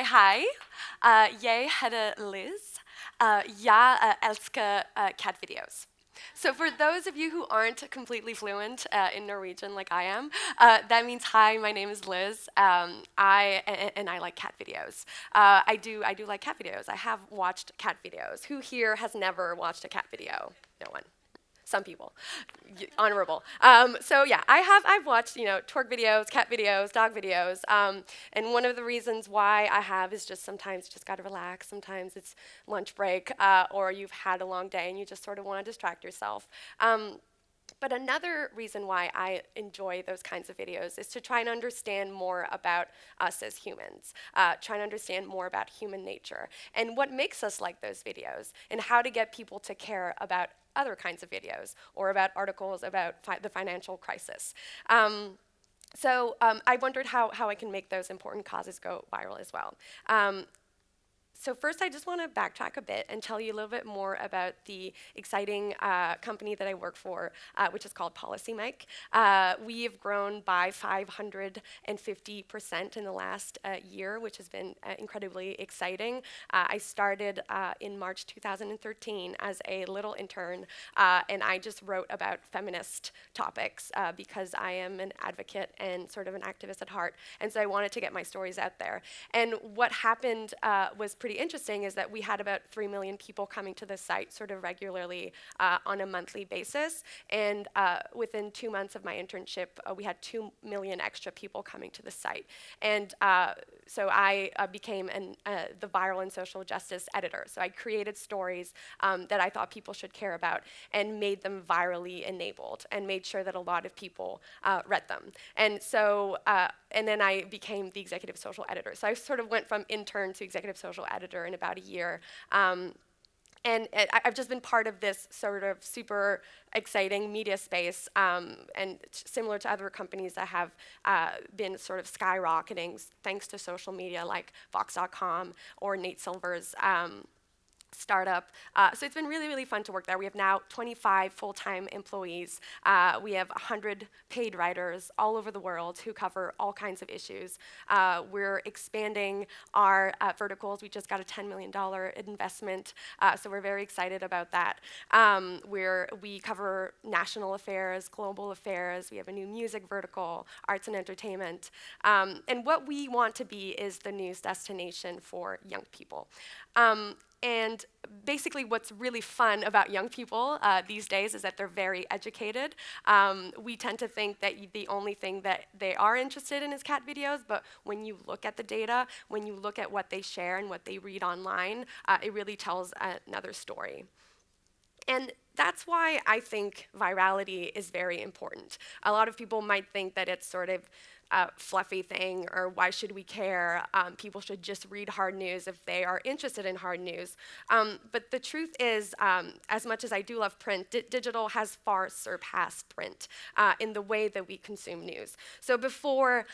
Hej. Jeg hedder Liz. Jeg elsker cat videos. So for those of you who aren't completely fluent in Norwegian like I am, that means hi, my name is Liz. I like cat videos. I do like cat videos. I have watched cat videos. Who here has never watched a cat video? No one. Some people, honorable. So yeah, I've watched twerk videos, cat videos, dog videos, and one of the reasons why I have is just sometimes you just gotta relax. Sometimes it's lunch break, or you've had a long day and you just sort of want to distract yourself. But another reason why I enjoy those kinds of videos is to try and understand more about us as humans, trying to understand more about human nature and what makes us like those videos and how to get people to care about other kinds of videos or about articles about the financial crisis. I wondered how I can make those important causes go viral as well. So first, I just want to backtrack a bit and tell you a little bit more about the exciting company that I work for, which is called PolicyMic. We have grown by 550% in the last year, which has been incredibly exciting. I started in March 2013 as a little intern, and I just wrote about feminist topics because I am an advocate and sort of an activist at heart, and so I wanted to get my stories out there. And what happened was pretty interesting is that we had about 3 million people coming to the site sort of regularly on a monthly basis. And within 2 months of my internship, we had 2 million extra people coming to the site. And so I became the viral and social justice editor. So I created stories that I thought people should care about and made them virally enabled and made sure that a lot of people read them. And so, and then I became the executive social editor. So I sort of went from intern to executive social editor in about a year. And I've just been part of this sort of super exciting media space, and similar to other companies that have been sort of skyrocketing thanks to social media like Vox.com or Nate Silver's startup. So it's been really, really fun to work there. We have now 25 full-time employees. We have 100 paid writers all over the world who cover all kinds of issues. We're expanding our verticals. We just got a $10 million investment, so we're very excited about that. We cover national affairs, global affairs. We have a new music vertical, arts and entertainment. And what we want to be is the news destination for young people. And basically what's really fun about young people these days is that they're very educated. We tend to think that the only thing that they are interested in is cat videos, but when you look at the data, when you look at what they share and what they read online, it really tells another story. And that's why I think virality is very important. A lot of people might think that it's sort of a fluffy thing, or why should we care? People should just read hard news if they are interested in hard news. But the truth is, as much as I do love print, digital has far surpassed print in the way that we consume news. So before,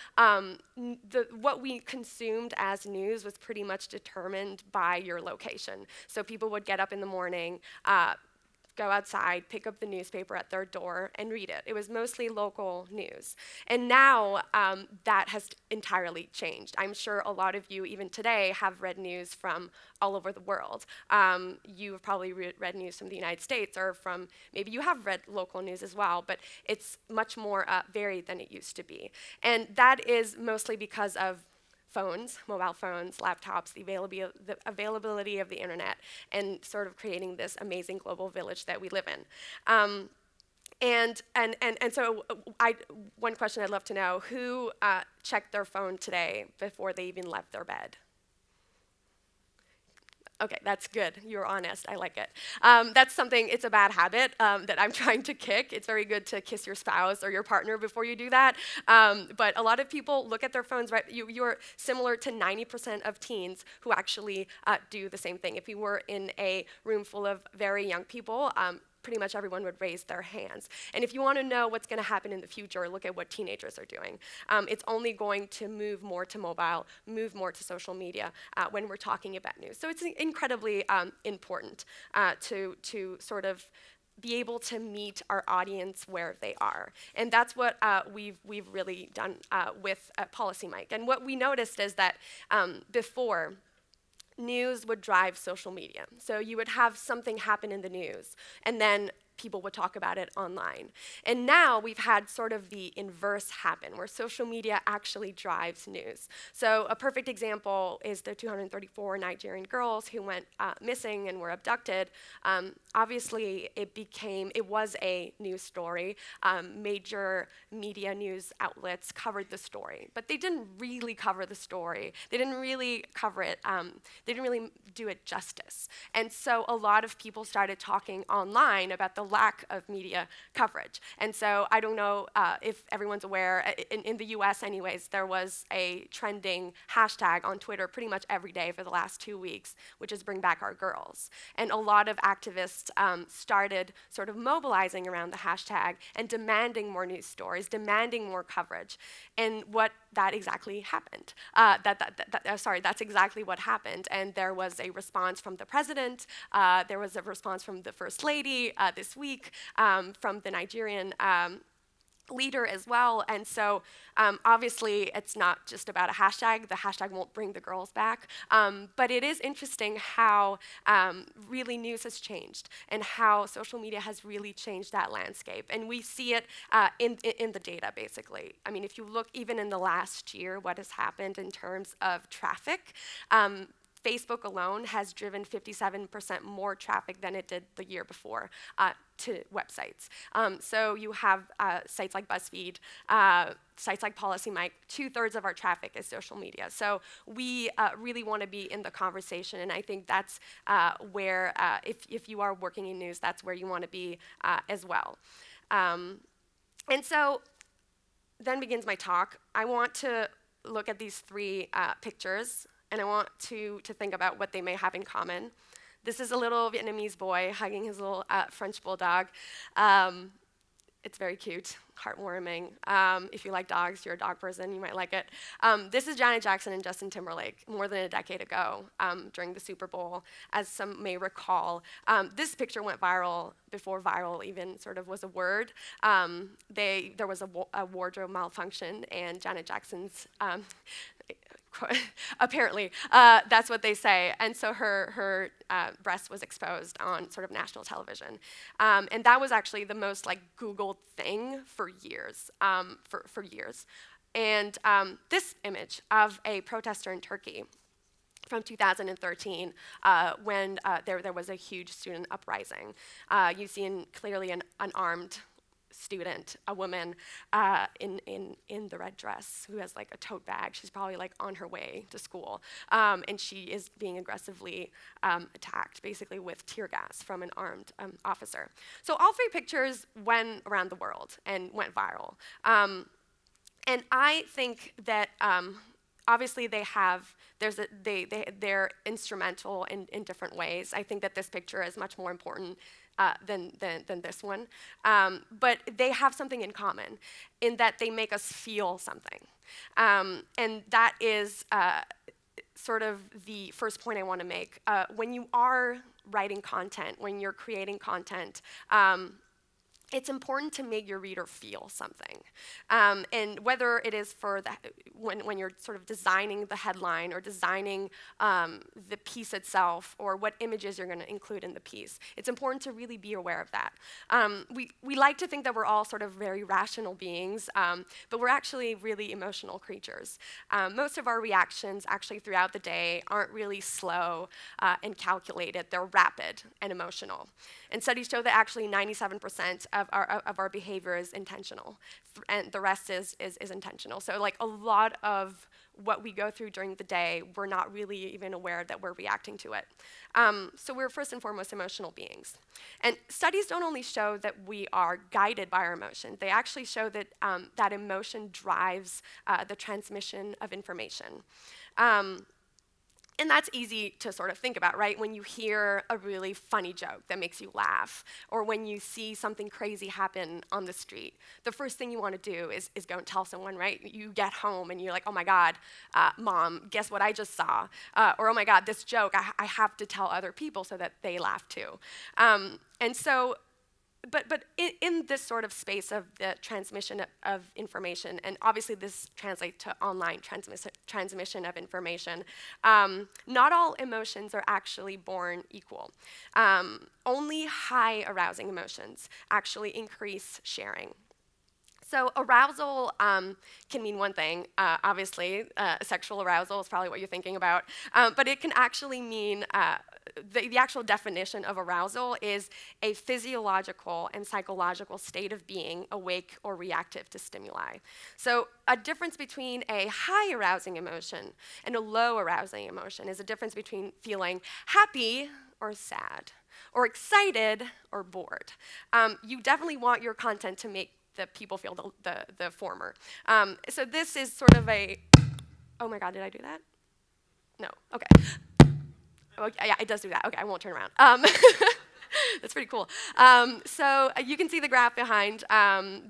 what we consumed as news was pretty much determined by your location. So people would get up in the morning, go outside, pick up the newspaper at their door, and read it. It was mostly local news. And now that has entirely changed. I'm sure a lot of you, even today, have read news from all over the world. You have probably read news from the United States, or from, maybe you have read local news as well, but it's much more varied than it used to be. And that is mostly because of phones, mobile phones, laptops, the availability of the internet, and sort of creating this amazing global village that we live in. So one question I'd love to know, who checked their phone today before they even left their bed? Okay, that's good. You're honest. I like it. That's something, it's a bad habit that I'm trying to kick. It's very good to kiss your spouse or your partner before you do that. But a lot of people look at their phones, right? You're similar to 90% of teens who actually do the same thing. If you were in a room full of very young people, pretty much everyone would raise their hands. And if you want to know what's going to happen in the future, look at what teenagers are doing. It's only going to move more to mobile, move more to social media when we're talking about news. So it's incredibly important to sort of be able to meet our audience where they are. And that's what we've really done with PolicyMic. And what we noticed is that before, news would drive social media. So you would have something happen in the news, and then people would talk about it online. And now we've had sort of the inverse happen, where social media actually drives news. So a perfect example is the 234 Nigerian girls who went missing and were abducted. Obviously, it was a news story. Major media news outlets covered the story, but they didn't really cover the story. They didn't really cover it. They didn't really do it justice. And so a lot of people started talking online about the lack of media coverage. And so I don't know if everyone's aware, in the US anyways, there was a trending hashtag on Twitter pretty much every day for the last 2 weeks, which is Bring Back Our Girls. And a lot of activists started sort of mobilizing around the hashtag and demanding more news stories, demanding more coverage. And that exactly happened. That's exactly what happened. And there was a response from the president. There was a response from the first lady this week, from the Nigerian leader as well. And so obviously it's not just about a hashtag. The hashtag won't bring the girls back. But it is interesting how really news has changed and how social media has really changed that landscape. And we see it in the data, basically. I mean, if you look even in the last year, what has happened in terms of traffic, Facebook alone has driven 57% more traffic than it did the year before to websites. So you have sites like BuzzFeed, sites like PolicyMic. 2/3 of our traffic is social media. So we really want to be in the conversation, and I think that's where, if you are working in news, that's where you want to be as well. And so then begins my talk. I want to look at these 3 pictures, and I want to think about what they may have in common. This is a little Vietnamese boy hugging his little French bulldog. It's very cute, heartwarming. If you like dogs, you're a dog person, you might like it. This is Janet Jackson and Justin Timberlake more than a decade ago during the Super Bowl, as some may recall. This picture went viral before viral even sort of was a word. There was a wardrobe malfunction, and Janet Jackson's apparently, that's what they say. And so her breast was exposed on sort of national television. And that was actually the most Googled thing for years, for years. And this image of a protester in Turkey from 2013, when there was a huge student uprising. You see clearly an unarmed student, a woman in the red dress who has a tote bag. She's probably on her way to school, and she is being aggressively attacked, basically with tear gas from an armed officer. So all 3 pictures went around the world and went viral, and I think that obviously they're instrumental in different ways. I think that this picture is much more important than this one. But they have something in common in that they make us feel something. And that is sort of the first point I want to make. When you are writing content, when you're creating content, it's important to make your reader feel something. And whether it is for when you're sort of designing the headline or designing the piece itself or what images you're going to include in the piece, it's important to really be aware of that. We like to think that we're all sort of very rational beings, but we're actually really emotional creatures. Most of our reactions actually throughout the day aren't really slow and calculated. They're rapid and emotional. And studies show that actually 97% of our behavior is intentional, and the rest is intentional. So a lot of what we go through during the day, we're not really even aware that we're reacting to it. So we're first and foremost emotional beings. And studies don't only show that we are guided by our emotion, they actually show that that emotion drives the transmission of information. And that's easy to sort of think about, right? When you hear a really funny joke that makes you laugh, or when you see something crazy happen on the street, the first thing you want to do is go and tell someone, right? You get home and you're like, oh my God, Mom, guess what I just saw? Or oh my God, this joke, I have to tell other people so that they laugh too. And so but in this sort of space of the transmission of information, and obviously this translates to online transmission of information, not all emotions are actually born equal. Only high arousing emotions actually increase sharing. So arousal can mean one thing, obviously. Sexual arousal is probably what you're thinking about. But it can actually mean, the actual definition of arousal is a physiological and psychological state of being awake or reactive to stimuli. So a difference between a high arousing emotion and a low arousing emotion is a difference between feeling happy or sad, or excited or bored. You definitely want your content to make the people feel the former. So this is sort of a, oh my God, did I do that? No, okay. Okay, yeah, it does do that. Okay, I won't turn around. That's pretty cool. So you can see the graph behind.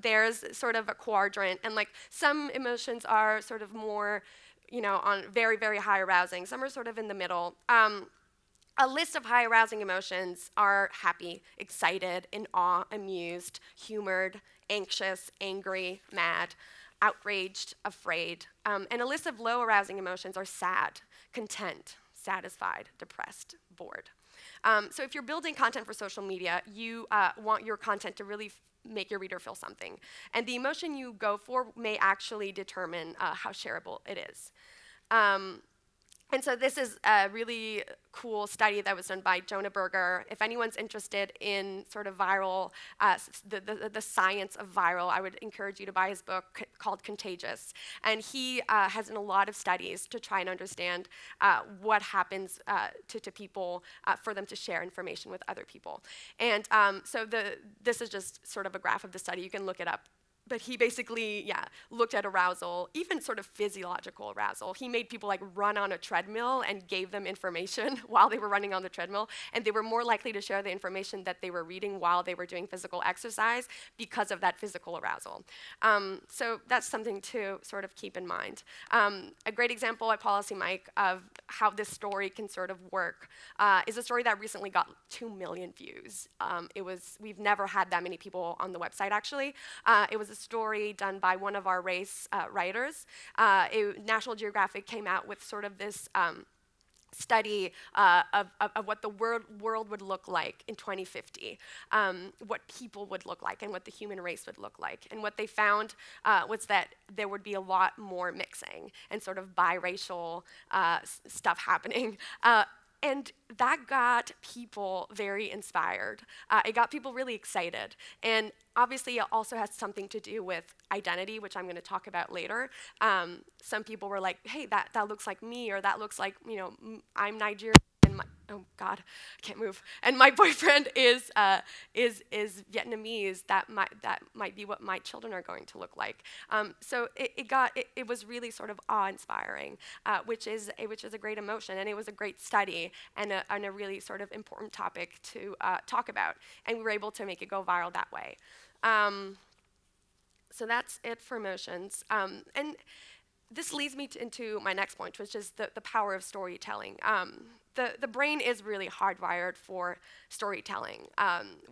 There's sort of a quadrant, and like some emotions are sort of more, on very, very high arousing. Some are sort of in the middle. A list of high arousing emotions are happy, excited, in awe, amused, humored, anxious, angry, mad, outraged, afraid. And a list of low arousing emotions are sad, content, satisfied, depressed, bored. So if you're building content for social media, you want your content to really make your reader feel something. And the emotion you go for may actually determine how shareable it is. And so this is a really cool study that was done by Jonah Berger. If anyone's interested in sort of viral, the science of viral, I would encourage you to buy his book called Contagious. And he has done a lot of studies to try and understand what happens to people for them to share information with other people. And so this is just sort of a graph of the study. You can look it up. But he basically, looked at arousal, even sort of physiological arousal. He made people like run on a treadmill and gave them information while they were running on the treadmill, and they were more likely to share the information that they were reading while they were doing physical exercise because of that physical arousal. So that's something to sort of keep in mind. A great example at PolicyMic of how this story can sort of work is a story that recently got 2 million views. We've never had that many people on the website, actually. It was a story done by one of our race writers. National Geographic came out with sort of this study of what the world would look like in 2050, what people would look like and what the human race would look like. And what they found was that there would be a lot more mixing and sort of biracial stuff happening. And that got people very inspired. It got people really excited. And obviously, it also has something to do with identity, which I'm going to talk about later. Some people were like, hey, that looks like me, or that looks like, I'm Nigerian. And oh God, I can't move. And my boyfriend is Vietnamese. That might be what my children are going to look like. So it was really sort of awe-inspiring, which is a great emotion, and it was a great study and a really sort of important topic to talk about. And we were able to make it go viral that way. So that's it for emotions. And this leads me into my next point, which is the power of storytelling. The brain is really hardwired for storytelling.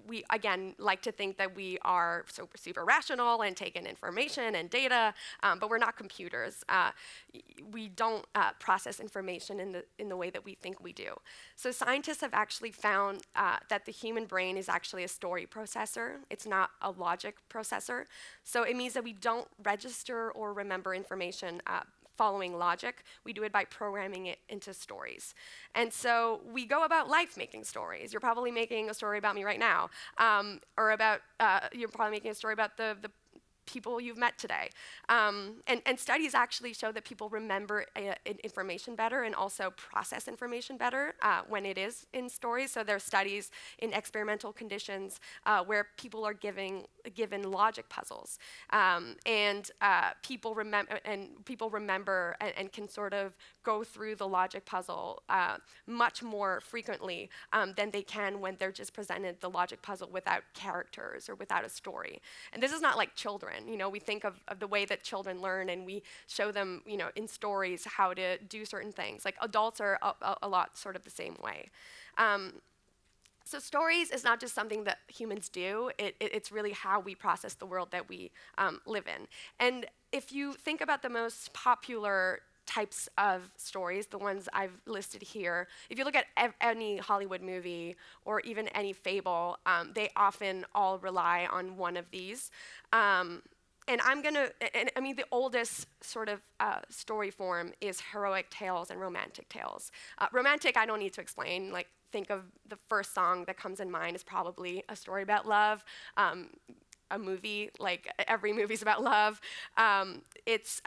We, again, like to think that we are super rational and take in information and data, but we're not computers. We don't process information in the way that we think we do. So scientists have actually found that the human brain is actually a story processor. It's not a logic processor. So it means that we don't register or remember information following logic. We do it by programming it into stories. And so we go about life making stories. You're probably making a story about me right now, or about, you're probably making a story about the people you've met today. And studies actually show that people remember information better and also process information better when it is in stories. So there are studies in experimental conditions where people are given logic puzzles, and people remember and can sort of go through the logic puzzle much more frequently than they can when they're just presented the logic puzzle without characters or without a story. And this is not like children. We think of the way that children learn, and we show them, in stories how to do certain things. Like adults are a lot sort of the same way. So stories is not just something that humans do, it's really how we process the world that we live in. And if you think about the most popular types of stories, the ones I've listed here, if you look at any Hollywood movie or even any fable, they often all rely on one of these. And I mean, the oldest sort of story form is heroic tales and romantic tales. Romantic, I don't need to explain. Like, think of the first song that comes in mind is probably a story about love. A movie, like every movie's about love. It's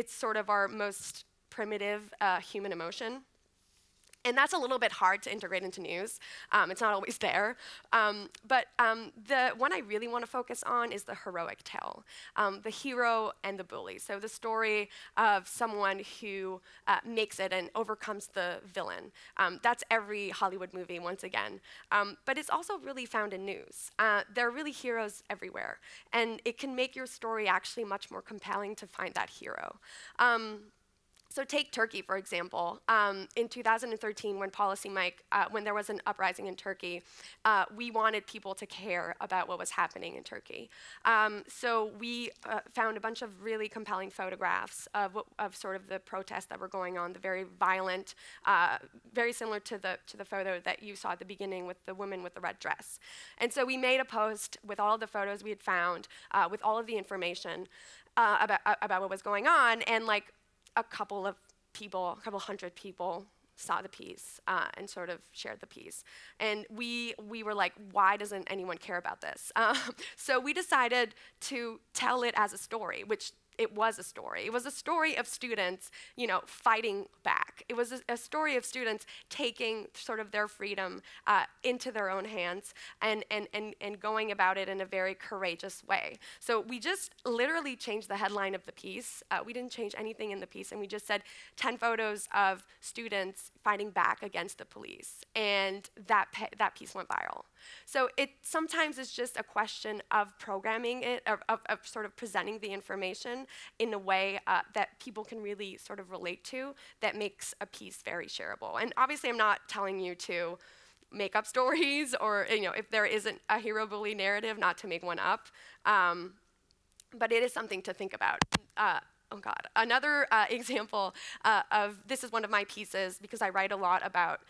sort of our most primitive human emotion. And that's a little bit hard to integrate into news. It's not always there. But the one I really want to focus on is the heroic tale, the hero and the bully. So the story of someone who makes it and overcomes the villain. That's every Hollywood movie, once again. But it's also really found in news. There are really heroes everywhere. And it can make your story actually much more compelling to find that hero. So take Turkey, for example. In 2013, when PolicyMic, when there was an uprising in Turkey, we wanted people to care about what was happening in Turkey. So we found a bunch of really compelling photographs of sort of the protests that were going on, the very violent, very similar to the photo that you saw at the beginning with the woman with the red dress. And so we made a post with all of the photos we had found, with all of the information about what was going on, and like, a couple hundred people saw the piece and sort of shared the piece. And we were like, why doesn't anyone care about this? So we decided to tell it as a story, which it was a story. It was a story of students, you know, fighting back. It was a story of students taking sort of their freedom into their own hands and going about it in a very courageous way. So we just literally changed the headline of the piece. We didn't change anything in the piece, and we just said 10 photos of students fighting back against the police. And that piece went viral. So it sometimes is just a question of programming it, of sort of presenting the information in a way that people can really sort of relate to, that makes a piece very shareable. And obviously I'm not telling you to make up stories, or, you know, if there isn't a hero bully narrative, not to make one up. But it is something to think about. Oh God, another example of, this is one of my pieces because I write a lot about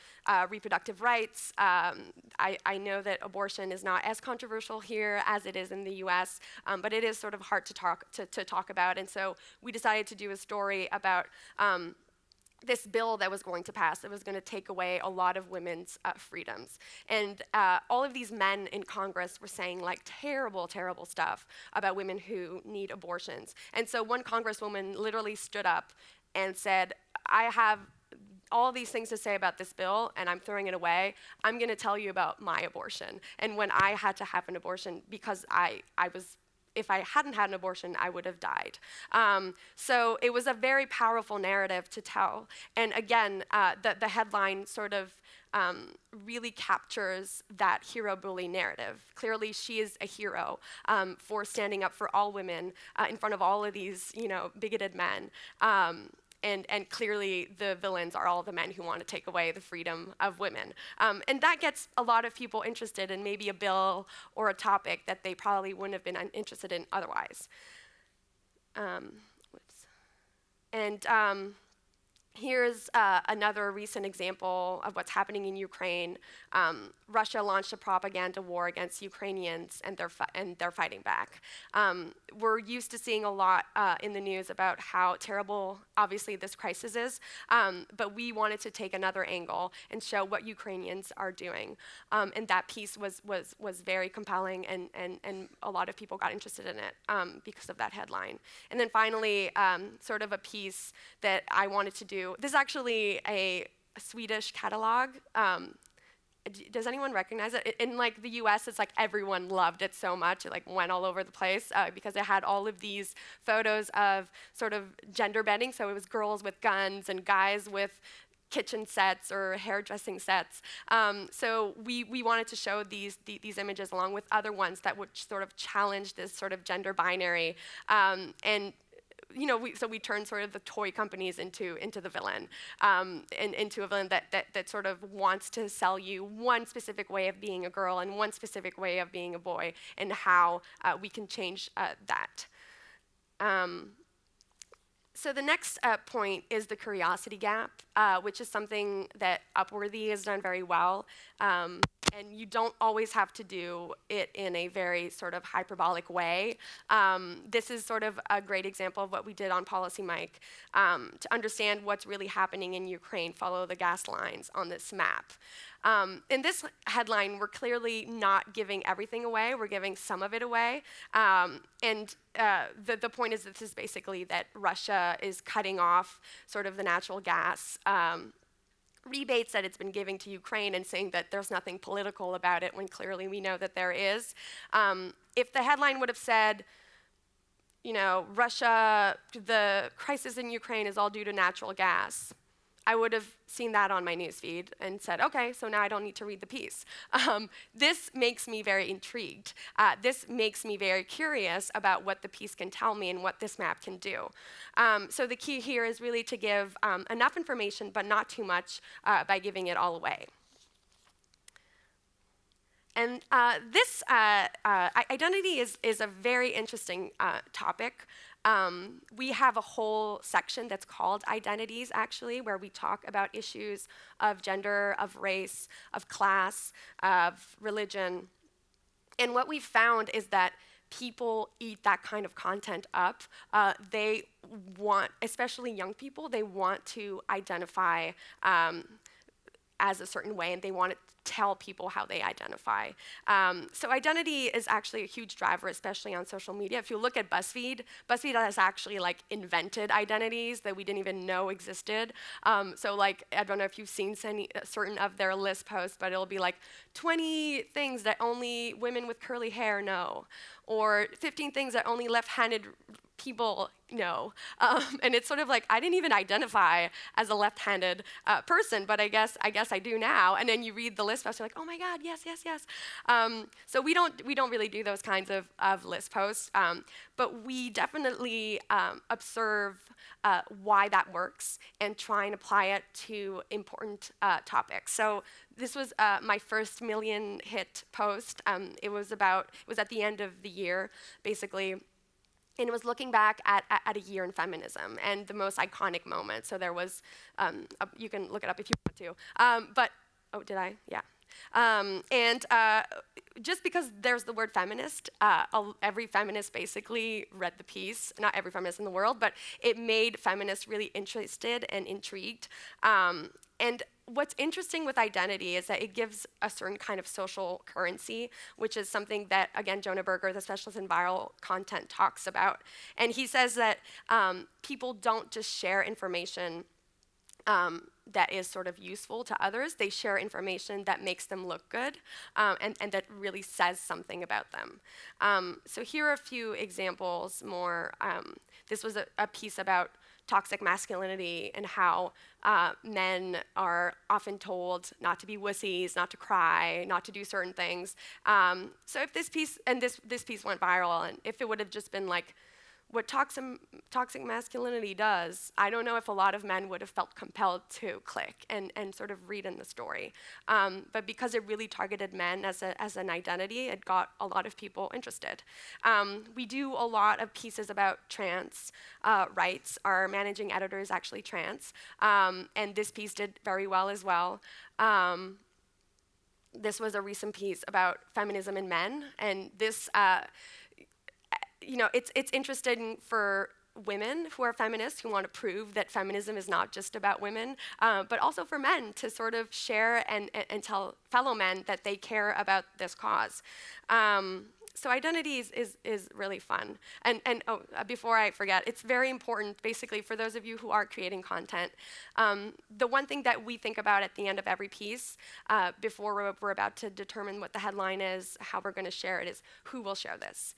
reproductive rights. I know that abortion is not as controversial here as it is in the US, but it is sort of hard to talk about. And so we decided to do a story about this bill that was going to pass that was going to take away a lot of women's freedoms. And all of these men in Congress were saying like terrible, terrible stuff about women who need abortions. And so one congresswoman literally stood up and said, I have all these things to say about this bill, and I'm throwing it away. I'm going to tell you about my abortion. And when I had to have an abortion because if I hadn't had an abortion, I would have died. So it was a very powerful narrative to tell. And again, the headline sort of really captures that hero-bully narrative. Clearly, she is a hero for standing up for all women in front of all of these, you know, bigoted men. And clearly, the villains are all the men who want to take away the freedom of women. And that gets a lot of people interested in maybe a bill or a topic that they probably wouldn't have been interested in otherwise. Here's another recent example of what's happening in Ukraine. Russia launched a propaganda war against Ukrainians, and they're fighting back. We're used to seeing a lot in the news about how terrible, obviously, this crisis is, but we wanted to take another angle and show what Ukrainians are doing. And that piece was very compelling, and a lot of people got interested in it because of that headline. And then finally, sort of a piece that I wanted to do. This is actually a Swedish catalog. Does anyone recognize it? In like the US, it's like everyone loved it so much. It like went all over the place because it had all of these photos of sort of gender bending. So it was girls with guns and guys with kitchen sets or hairdressing sets. So we wanted to show these images along with other ones that would sort of challenge this sort of gender binary. And so we turn sort of the toy companies into the villain, and into a villain that sort of wants to sell you one specific way of being a girl and one specific way of being a boy, and how we can change that. So the next point is the curiosity gap, which is something that Upworthy has done very well. And you don't always have to do it in a very sort of hyperbolic way. This is sort of a great example of what we did on PolicyMic. To understand what's really happening in Ukraine, follow the gas lines on this map. In this headline, we're clearly not giving everything away. We're giving some of it away. The point is, this is basically that Russia is cutting off sort of the natural gas rebates that it's been giving to Ukraine, and saying that there's nothing political about it, when clearly we know that there is. If the headline would have said, Russia, the crisis in Ukraine is all due to natural gas, I would have seen that on my newsfeed and said, okay, so now I don't need to read the piece. This makes me very intrigued. This makes me very curious about what the piece can tell me and what this map can do. So the key here is really to give enough information, but not too much by giving it all away. And this identity is a very interesting topic. We have a whole section that's called Identities, actually, where we talk about issues of gender, of race, of class, of religion. And what we've found is that people eat that kind of content up. They want, especially young people, they want to identify as a certain way, and they want to tell people how they identify. So identity is actually a huge driver, especially on social media. If you look at BuzzFeed has actually invented identities that we didn't even know existed. So I don't know if you've seen certain of their list posts, but it'll be 20 things that only women with curly hair know, or 15 things that only left-handed people know. And it's sort of I didn't even identify as a left-handed person, but I guess I do now. And then you read the list post, you're like, oh my God, yes, yes, yes. So we don't really do those kinds of list posts, but we definitely observe why that works and try and apply it to important topics. So this was my first million hit post. It was at the end of the year, basically. And it was looking back at a year in feminism and the most iconic moments. So there was, you can look it up if you want to. Oh, did I? Yeah. And just because there's the word feminist, every feminist basically read the piece. Not every feminist in the world, but it made feminists really interested and intrigued. And what's interesting with identity is that it gives a certain kind of social currency, which is something that, again, Jonah Berger, the specialist in viral content, talks about. And he says that people don't just share information that is sort of useful to others. They share information that makes them look good and that really says something about them. So here are a few examples more. This was a piece about toxic masculinity and how men are often told not to be wussies, not to cry, not to do certain things. So if this piece, and this piece went viral, and if it would have just been what toxic masculinity does, I don't know if a lot of men would have felt compelled to click and sort of read in the story. But because it really targeted men as an identity, it got a lot of people interested. We do a lot of pieces about trans rights. Our managing editor is actually trans, and this piece did very well as well. This was a recent piece about feminism in men, and this it's interesting for women who are feminists, who want to prove that feminism is not just about women, but also for men to sort of share and tell fellow men that they care about this cause. So identity is really fun. And before I forget, it's very important, basically, for those of you who are creating content, the one thing that we think about at the end of every piece, before we're about to determine what the headline is, how we're going to share it, is who will share this.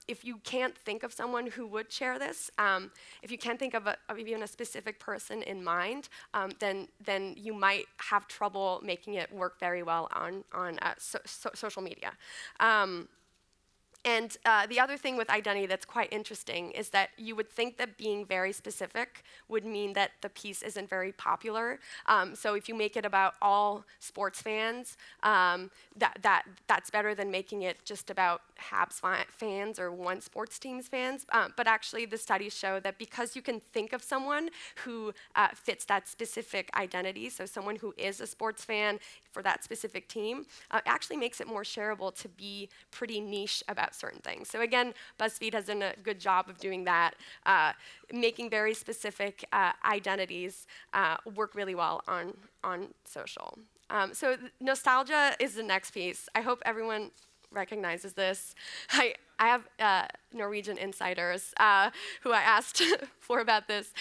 If you can't think of someone who would share this, if you can't think of even a specific person in mind, then you might have trouble making it work very well on social media. And the other thing with identity that's quite interesting is that you would think that being very specific would mean that the piece isn't very popular. So if you make it about all sports fans, that's better than making it just about Habs fans or one sports team's fans. But actually, the studies show that because you can think of someone who fits that specific identity, so someone who is a sports fan for that specific team, actually makes it more shareable to be pretty niche about certain things. So again, BuzzFeed has done a good job of doing that, making very specific identities work really well on social. So nostalgia is the next piece. I hope everyone recognizes this. I have Norwegian insiders who I asked for about this.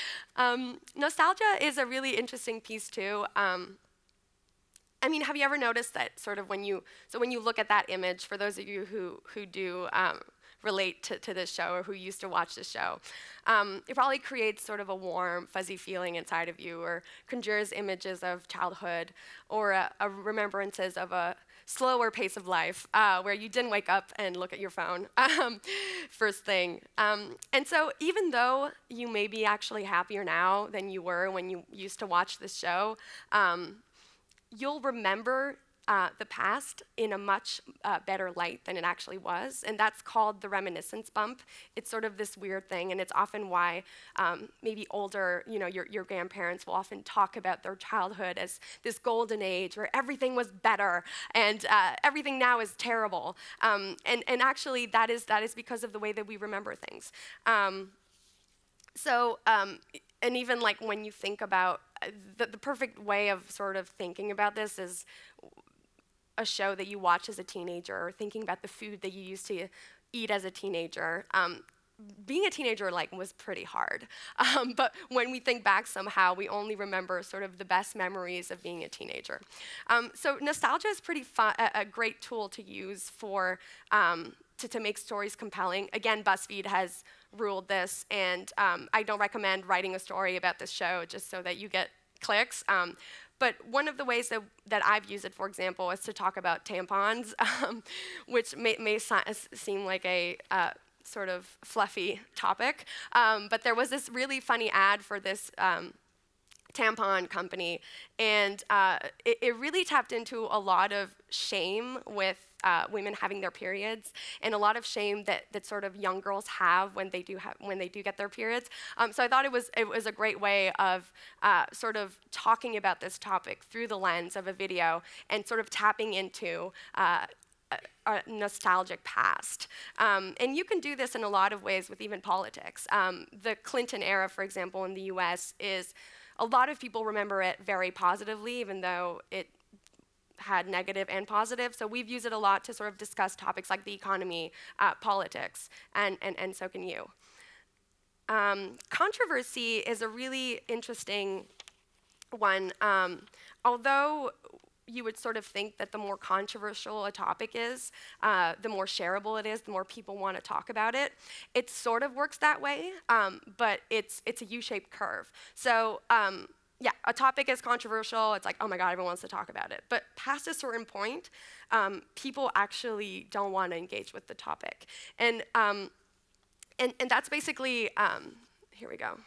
Nostalgia is a really interesting piece too. I mean, have you ever noticed that sort of when you look at that image, for those of you who do relate to this show or who used to watch this show, it probably creates sort of a warm, fuzzy feeling inside of you, or conjures images of childhood, or a remembrances of a slower pace of life where you didn't wake up and look at your phone first thing. And so even though you may be actually happier now than you were when you used to watch this show, you'll remember the past in a much better light than it actually was, and that's called the reminiscence bump. It's sort of this weird thing, and it's often why maybe older, your grandparents will often talk about their childhood as this golden age where everything was better and everything now is terrible. And actually, that is because of the way that we remember things. And even like when you think about the perfect way of sort of thinking about this is a show that you watch as a teenager, or thinking about the food that you used to eat as a teenager. Being a teenager was pretty hard, but when we think back somehow, we only remember sort of the best memories of being a teenager. So nostalgia is pretty fun, a great tool to use for to make stories compelling. Again, BuzzFeed has ruled this, and I don't recommend writing a story about this show just so that you get clicks. But one of the ways that I've used it, for example, is to talk about tampons, which may seem like a sort of fluffy topic. But there was this really funny ad for this tampon company, and it really tapped into a lot of shame with women having their periods, and a lot of shame that sort of young girls have when they do get their periods. So I thought it was a great way of sort of talking about this topic through the lens of a video and sort of tapping into a nostalgic past. And you can do this in a lot of ways with even politics. The Clinton era, for example, in the US is, a lot of people remember it very positively, even though it had negative and positive. So we've used it a lot to sort of discuss topics like the economy, politics, and so can you. Controversy is a really interesting one. Although you would sort of think that the more controversial a topic is, the more shareable it is, the more people want to talk about it. It sort of works that way, but it's a U-shaped curve. So yeah, a topic is controversial. It's like, oh my God, everyone wants to talk about it. But past a certain point, people actually don't want to engage with the topic. And that's basically, here we go.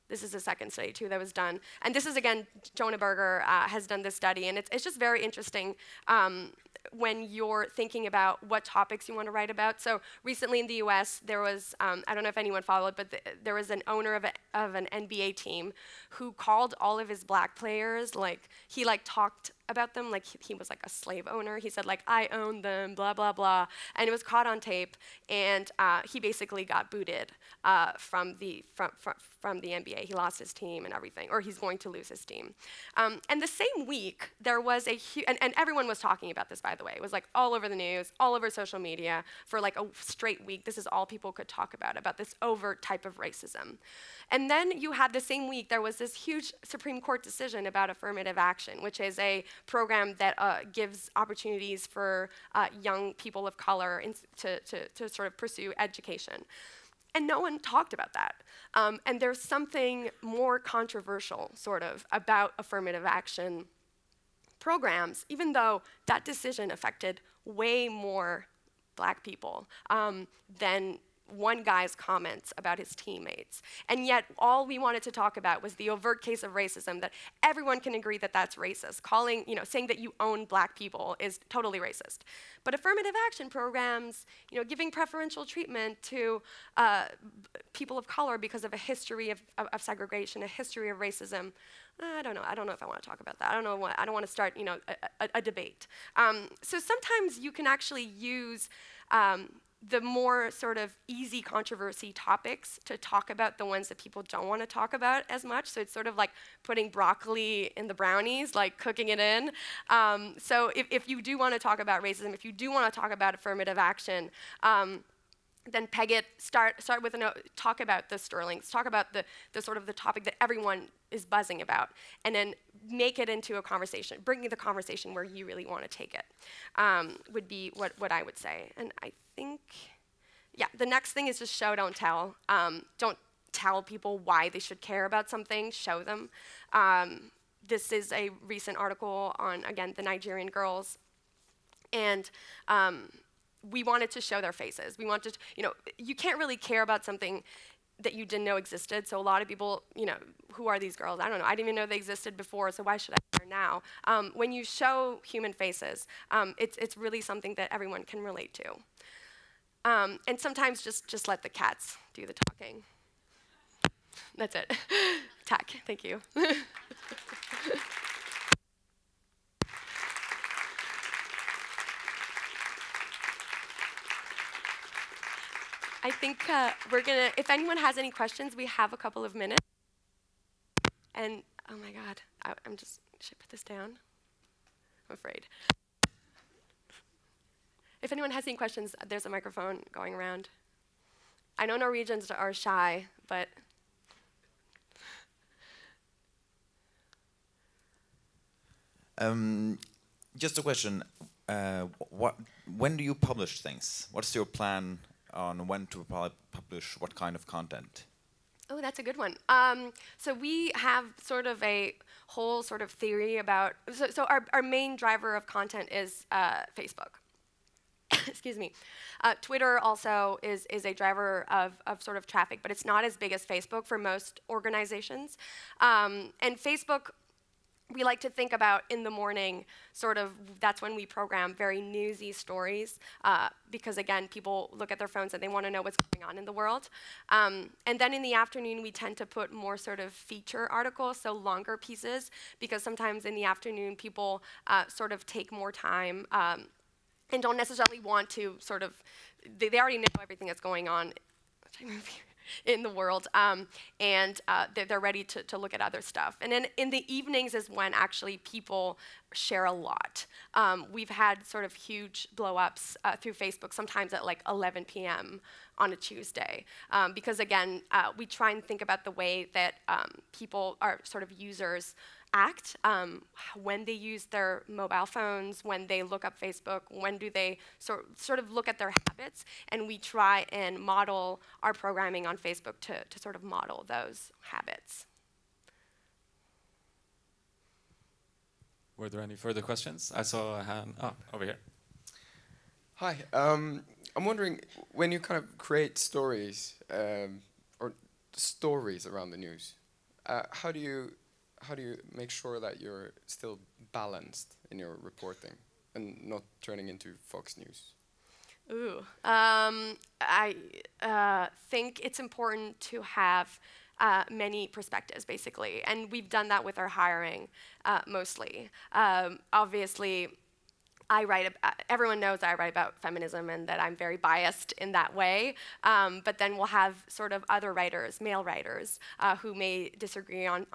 This is the second study, too, that was done. And this is, again, Jonah Berger has done this study. And it's just very interesting when you're thinking about what topics you want to write about. So recently in the US, there was, I don't know if anyone followed, but there was an owner of an NBA team who called all of his black players, he talked about them like he was like a slave owner. He said I own them, blah, blah, blah. And it was caught on tape, and he basically got booted from the NBA. He lost his team and everything, or he's going to lose his team. And the same week, there was a huge, and everyone was talking about this, by the way. It was all over the news, all over social media for a straight week. This is all people could talk about this overt type of racism. And then you had the same week, there was this huge Supreme Court decision about affirmative action, which is a program that gives opportunities for young people of color to sort of pursue education. And no one talked about that. And there's something more controversial, sort of, about affirmative action programs, even though that decision affected way more black people than one guy's comments about his teammates. And yet all we wanted to talk about was the overt case of racism that everyone can agree that that's racist. Saying that you own black people is totally racist. But affirmative action programs, giving preferential treatment to people of color because of a history of segregation, a history of racism, I don't know. I don't know if I want to talk about that. I don't want to start, a debate. So sometimes you can actually use the more sort of easy controversy topics to talk about the ones that people don't want to talk about as much. So it's sort of like putting broccoli in the brownies, like cooking it in. So if you do want to talk about racism, if you do want to talk about affirmative action, then peg it, start with talk about the Sterlings, talk about the sort of the topic that everyone is buzzing about, and then make it into a conversation, bring the conversation where you really want to take it, would be what I would say. And I think, yeah, the next thing is just show, don't tell. Don't tell people why they should care about something, show them. This is a recent article on, again, the Nigerian girls, and we wanted to show their faces. We wanted, you can't really care about something that you didn't know existed. So a lot of people, who are these girls? I don't know. I didn't even know they existed before, so why should I care now? When you show human faces, it's really something that everyone can relate to. And sometimes just let the cats do the talking. That's it. Tack, thank you. I think we're gonna, if anyone has any questions, we have a couple of minutes. And, oh my God, should I put this down? I'm afraid. If anyone has any questions, there's a microphone going around. I know Norwegians are shy, but. Just a question. When do you publish things? What's your plan on when to publish what kind of content? Oh, that's a good one. So we have sort of a whole sort of theory about, so our main driver of content is Facebook. Excuse me. Twitter also is a driver of sort of traffic, but it's not as big as Facebook for most organizations. And Facebook, we like to think about in the morning, sort of, that's when we program very newsy stories, because again, people look at their phones and they want to know what's going on in the world. And then in the afternoon, we tend to put more sort of feature articles, so longer pieces, because sometimes in the afternoon, people sort of take more time and don't necessarily want to sort of, they already know everything that's going on in the world, and they're ready to look at other stuff. And then in the evenings is when actually people share a lot. We've had sort of huge blow-ups through Facebook, sometimes at like 11 p.m. on a Tuesday, because again, we try and think about the way that people, are sort of users, act when they use their mobile phones, when they look up Facebook, when do they sort of look at their habits, and we try and model our programming on Facebook to sort of model those habits. Were there any further questions? I saw a hand over here. Hi, I'm wondering, when you kind of create stories or stories around the news, how do you make sure that you're still balanced in your reporting and not turning into Fox News? Ooh, I think it's important to have many perspectives, basically, and we've done that with our hiring mostly. Obviously, everyone knows I write about feminism and that I'm very biased in that way, but then we'll have sort of other writers, male writers, who may disagree on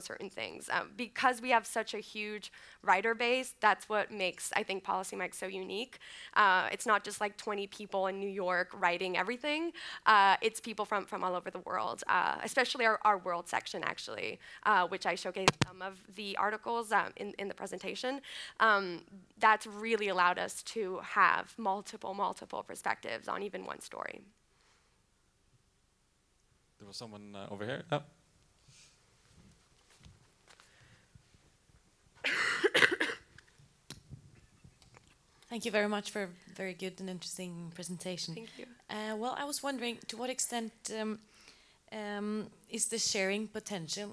certain things. Because we have such a huge writer base, that's what makes, I think, PolicyMic so unique. It's not just like 20 people in New York writing everything. It's people from all over the world, especially our world section, actually, which I showcased some of the articles in the presentation. That's really allowed us to have multiple perspectives on even one story. There was someone over here. Oh. Thank Thank you very much for a very good and interesting presentation. Thank you. Well, I was wondering, to what extent is the sharing potential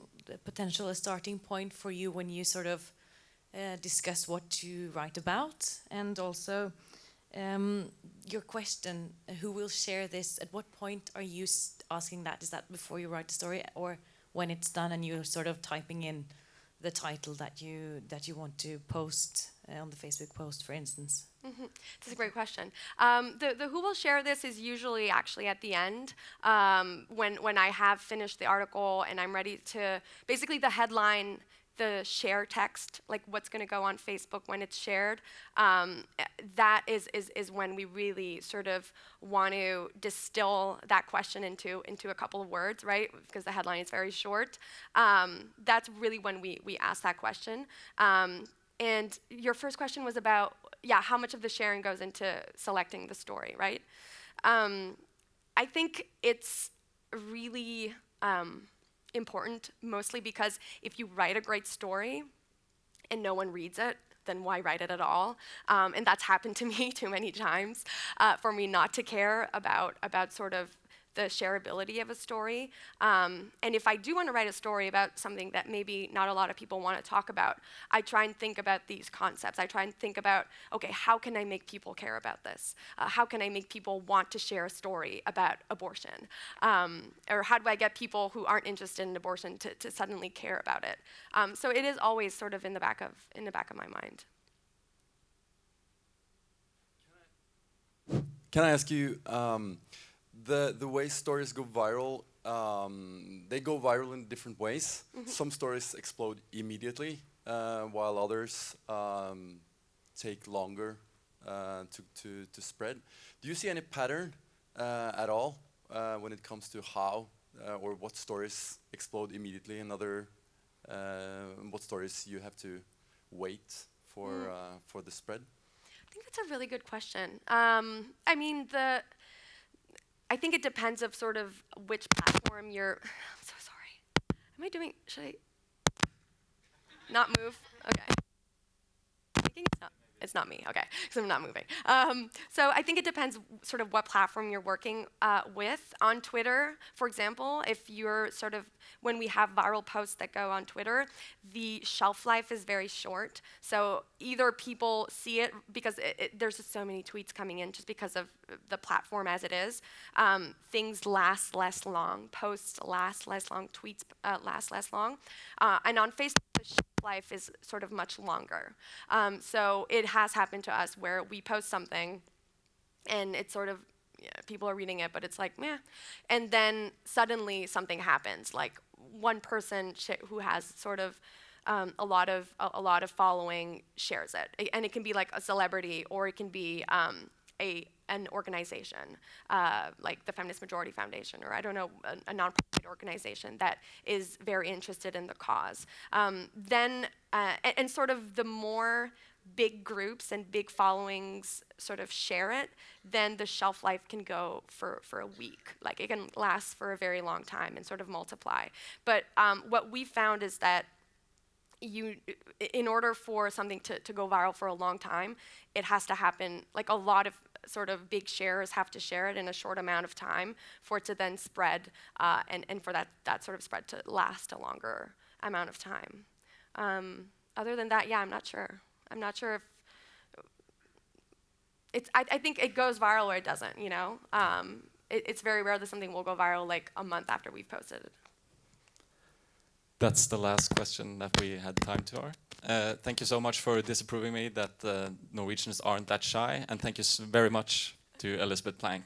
a starting point for you when you sort of discuss what to write about? And also, your question, who will share this? At what point are you asking that? Is that before you write the story, or when it's done and you're sort of typing in the title that you want to post on the Facebook post, for instance? Mm-hmm. That's a great question. The who will share this is usually actually at the end, when I have finished the article and I'm ready to, basically the headline, the share text, like what's going to go on Facebook when it's shared, that is when we really sort of want to distill that question into a couple of words, right? Because the headline is very short. That's really when we ask that question. And your first question was about, how much of the sharing goes into selecting the story, right? I think it's really important, mostly because if you write a great story and no one reads it, then why write it at all? And that's happened to me too many times, for me not to care about sort of the shareability of a story. And if I do want to write a story about something that maybe not a lot of people want to talk about, I try and think about these concepts. I try and think about, okay, how can I make people care about this? How can I make people want to share a story about abortion? Or how do I get people who aren't interested in abortion to suddenly care about it? So it is always sort of in the back of my mind. Can I ask you, the way stories go viral, they go viral in different ways. Mm-hmm. Some stories explode immediately, while others take longer to spread. Do you see any pattern at all when it comes to how or what stories explode immediately and what stories you have to wait for the spread? I think that's a really good question. I mean, I think it depends of sort of which platform you're. I'm so sorry. Am I doing? Should I not move? Okay. I'm thinking it's not me. Okay, because I'm not moving. So I think it depends sort of what platform you're working with. On Twitter, for example, if you're sort of, when we have viral posts that go on Twitter, the shelf life is very short. So either people see it because there's just so many tweets coming in just because of the platform as it is. Things last less long, posts last less long, tweets last less long. And on Facebook, the shelf life is sort of much longer. So it has happened to us where we post something and it's sort of, people are reading it, but it's like, meh. And then suddenly something happens. Like one person who has sort of a lot of following shares it. And it can be like a celebrity, or it can be an organization, like the Feminist Majority Foundation, or I don't know, a nonprofit organization that is very interested in the cause. And sort of the more big groups and big followings sort of share it, then the shelf life can go for a week. Like it can last for a very long time and sort of multiply. But what we found is that in order for something to go viral for a long time, it has to happen, like a lot of sort of big shares have to share it in a short amount of time for it to then spread, and for that sort of spread to last a longer amount of time. Other than that, I'm not sure. I'm not sure if it's, I think it goes viral or it doesn't, you know? It's very rare that something will go viral like a month after we've posted it. That's the last question that we had time to. Thank you so much for disapproving me that Norwegians aren't that shy, and thank you very much to Elizabeth Plank.